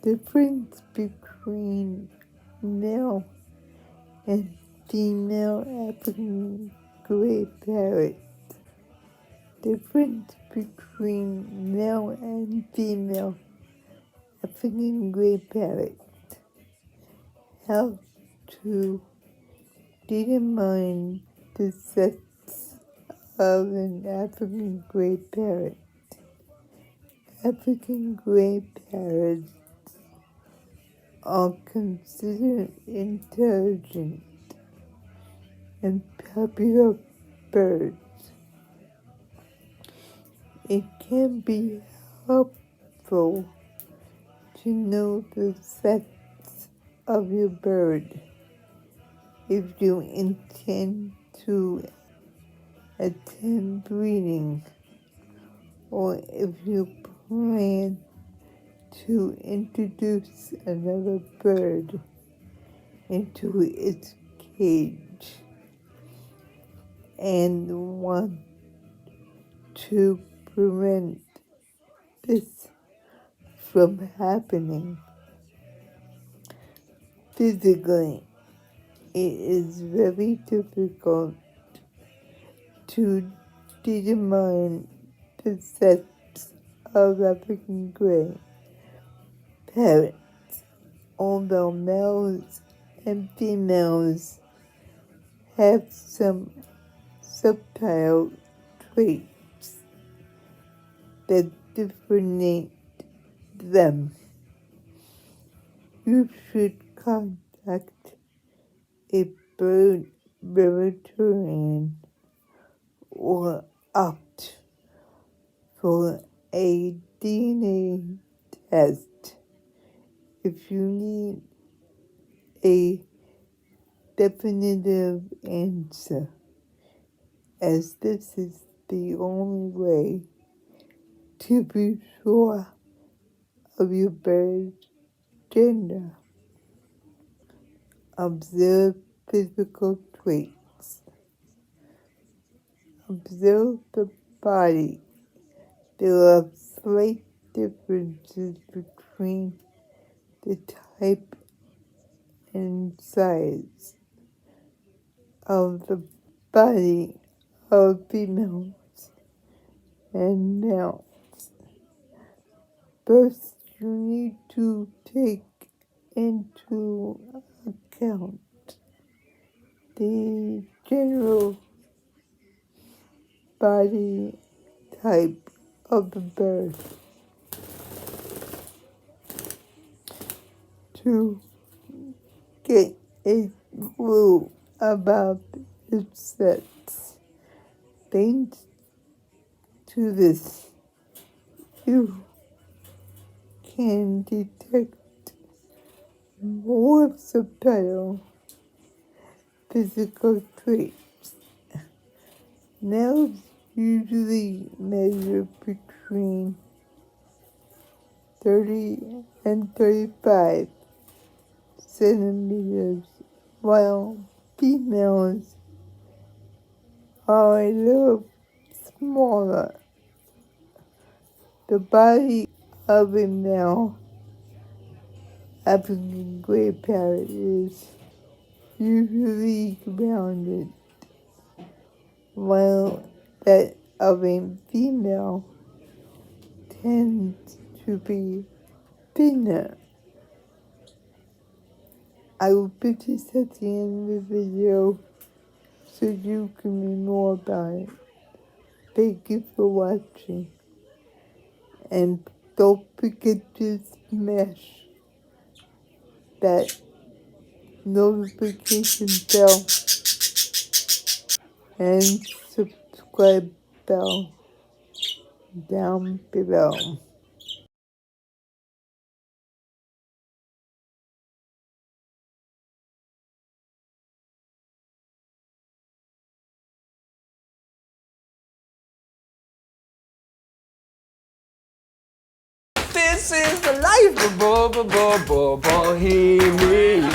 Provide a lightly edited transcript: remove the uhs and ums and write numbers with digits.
Difference between male and female African gray parrot. Difference between male and female African gray parrot. How to determine the sex of an African gray parrot. African gray parrots are considered intelligent and popular birds. It can be helpful to know the sex of your bird if you intend to attend breeding or if you plan to introduce another bird into its cage and want to prevent this from happening. Physically, it is very difficult to determine the sex of African gray parrots, although males and females have some subtle traits that differentiate them. You should contact a bird veterinarian or opt for a DNA test if you need a definitive answer, as this is the only way to be sure of your bird's gender. Observe physical traits. Observe the body. There are slight differences between the type and size of the body of females and males. First, you need to take into account the general body type of the bird to get a clue about its sex. Thanks to this, you can detect more subtle physical traits. Males usually measure between 30 and 35 centimeters, while females are a little smaller. The body of a male African gray parrot is usually rounded, while that of a female tends to be thinner. I will put this at the end of the video so you can read more about it. Thank you for watching, and don't forget to smash that notification bell and subscribe bell down below. This is the life of Bohemia.